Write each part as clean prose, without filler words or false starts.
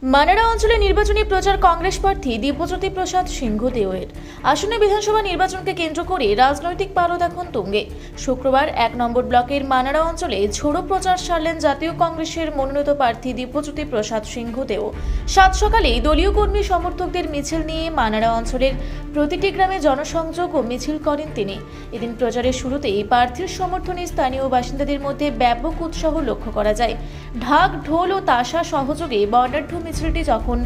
মানারা অঞ্চলে নির্বাচনী প্রচার কংগ্রেস প্রার্থী দিব্যজ্যোতি প্রসাদ সিংহদেওয়ের। আসন্ন বিধানসভা নির্বাচনকে কেন্দ্র করে রাজনৈতিক পারদ এখন তুঙ্গে। শুক্রবার ১ নম্বর ব্লকের মানারা অঞ্চলে ঝোড়ো প্রচার সারলেন জাতীয় কংগ্রেসের মনোনীত প্রার্থী দিব্যজ্যোতি প্রসাদ সিংহদেও। সাত সকালেই দলীয় কর্মী সমর্থকদের মিছিল নিয়ে মানারা অঞ্চলের প্রতিটি গ্রামে জনসংযোগ ও মিছিল করেন তিনি। এদিন প্রচারের শুরুতেই প্রার্থীর সমর্থনে স্থানীয় বাসিন্দাদের মধ্যে ব্যাপক উৎসাহ লক্ষ্য করা যায়। ঢাক, ঢোল ও তাশা সহযোগে বর্ণাঢ্য মিছিলটি যখন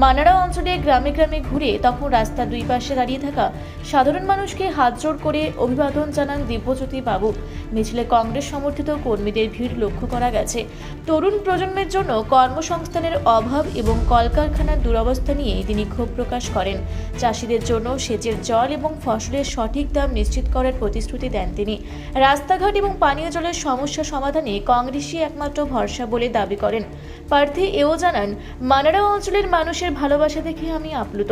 মানারা অঞ্চলে গ্রামে গ্রামে ঘুরে, তখন রাস্তার দুই পাশে দাঁড়িয়ে থাকা সাধারণ মানুষকে হাত জোড় করে অভিবাদন জানান দিব্যজ্যোতি বাবু। মিছিলে কংগ্রেস সমর্থিত কর্মীদের ভিড় লক্ষ্য করা গেছে। তরুণ প্রজন্মের জন্য কর্মসংস্থানের অভাব এবং কলকারখানার দুরবস্থা নিয়ে তিনি ক্ষোভ প্রকাশ করেন। চাষিদের জন্য সেচের জল এবং ফসলের সঠিক দাম নিশ্চিত করার প্রতিশ্রুতি দেন তিনি। রাস্তাঘাট এবং পানীয় জলের সমস্যা সমাধানে কংগ্রেসই একমাত্র ভরসা বলে দাবি করেন। প্রার্থী এও জানান, মানারা অঞ্চলের মানুষের ভালোবাসা দেখে আমি আপ্লুত।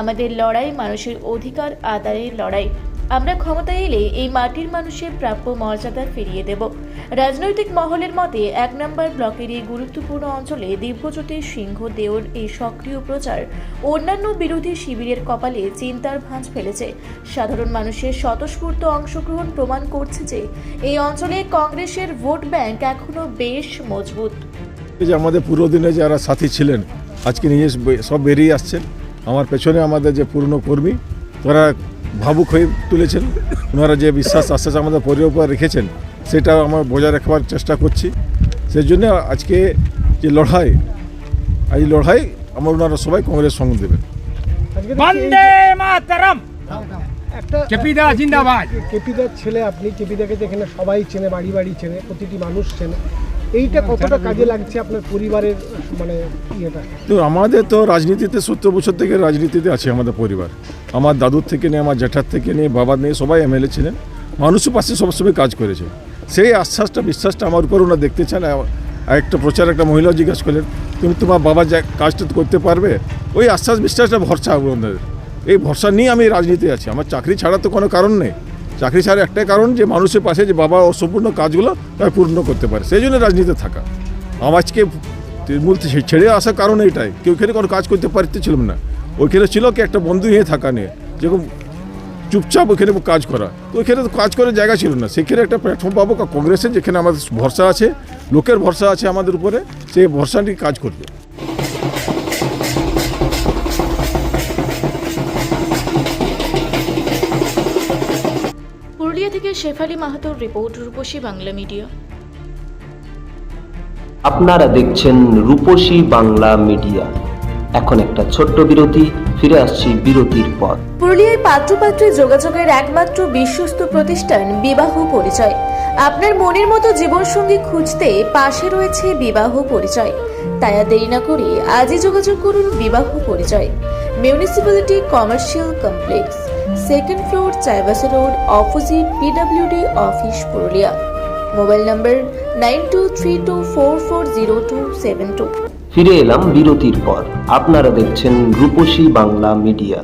আমাদের লড়াই মানুষের অধিকার আদায়ের লড়াই। আমরা ক্ষমতায় এলে এই মাটির মানুষের প্রাপ্য মর্যাদা ফিরিয়ে দেব। রাজনৈতিক মহলের মতে ১ নম্বর ব্লকের এই গুরুত্বপূর্ণ অঞ্চলে দিব্যজ্যোতি সিংহদেওর এই সক্রিয় প্রচার অন্যান্য বিরোধী শিবিরের কপালে চিন্তার ভাঁজ ফেলেছে। সাধারণ মানুষের স্বতঃস্ফূর্ত অংশগ্রহণ প্রমাণ করছে যে এই অঞ্চলে কংগ্রেসের ভোট ব্যাংক এখনো বেশ মজবুত। যে আমাদের পুরোদিনে যারা সাথী ছিলেন আজকে নিয়ে সব বেরিয়ে আসছেন। আমার পেছনে আমাদের যে পুরনো কর্মী, তারা ভাবুক হয়ে তুলেছেন। ওনারা যে বিশ্বাস আশ্বাস আমাদের পরিবার রেখেছেন, সেটা আমরা বজায় রাখবার চেষ্টা করছি। সেই জন্য আজকে যে লড়াই, এই লড়াই আমার ওনারা সবাই কংগ্রেস সঙ্গ দেবেন। বন্দে মাতরম। কেপিদা জিন্দাবাদ। কেপিদার ছেলে আপনি, কেপিদাকে এখানে সবাই চেনে, বাড়ি বাড়ি চেনে, প্রতিটি মানুষ চেনে। এইটা কতটা কাজে লাগছে আপনার পরিবারের ইয়েটা? তো আমাদের তো রাজনীতিতে ৭০ বছর থেকে রাজনীতিতে আছে আমাদের পরিবার। আমার দাদুর থেকে নিয়ে, আমার জ্যাঠার থেকে নিয়ে, বাবার নিয়ে সবাই এমএলএ ছিলেন। মানুষের পাশে সবসময় কাজ করেছে। সেই আশ্বাসটা, বিশ্বাসটা আমার উপর ওনারা দেখতে চান। একটা প্রচার একটা মহিলাও জিজ্ঞাসা করলেন, তুমি তোমার বাবা যা কাজটা করতে পারবে? ওই আশ্বাস বিশ্বাসটা ভরসা ওনাদের। এই ভরসা নিয়ে আমি রাজনীতি আছি। আমার চাকরি ছাড়া তো কোনো কারণ নেই। চাকরি ছাড়া একটাই কারণ, যে মানুষের পাশে যে বাবা অসম্পূর্ণ কাজগুলো তাই পূর্ণ করতে পারে, সেই জন্য রাজনীতিতে থাকা। আজকে তৃণমূল ছেড়ে আসার কারণ এইটাই। কেউ এখানে কোনো কাজ করতে পারতেছিলাম না। ওইখানে ছিল কি একটা বন্ধু নিয়ে থাকা নিয়ে, যেরকম চুপচাপ ওইখানে কাজ করা। তো ওইখানে তো কাজ করার জায়গা ছিল না। সেখানে একটা প্ল্যাটফর্ম পাবো কংগ্রেসের, যেখানে আমাদের ভরসা আছে, লোকের ভরসা আছে আমাদের উপরে, সেই ভরসা নিয়ে কাজ করবে। পুরুলিয়া থেকে শেফালি মাহাতোর রিপোর্ট, রূপসী বাংলা মিডিয়া। আপনারা দেখছেন রূপসী বাংলা মিডিয়া। এখন একটা ছোট্ট বিরতি, ফিরে আসছি বিরতির পর। পুরুলিয়ায় পাত্রপাত্রী যোগাযোগের একমাত্র বিশ্বস্ত প্রতিষ্ঠান বিবাহ পরিচয়। আপনার মনের মতো জীবনসঙ্গী খুঁজতে পাশে রয়েছে বিবাহ পরিচয়। তাই আর দেরি না করে আজই যোগাযোগ করুন বিবাহ পরিচয়। Municipality commercial complex, 2nd floor, Chaibasa road, opposite PWD office, Purulia. Mobile নম্বর 9232440272। ফিরে এলাম বিরতির পর। আপনারা দেখছেন রূপসী বাংলা মিডিয়া।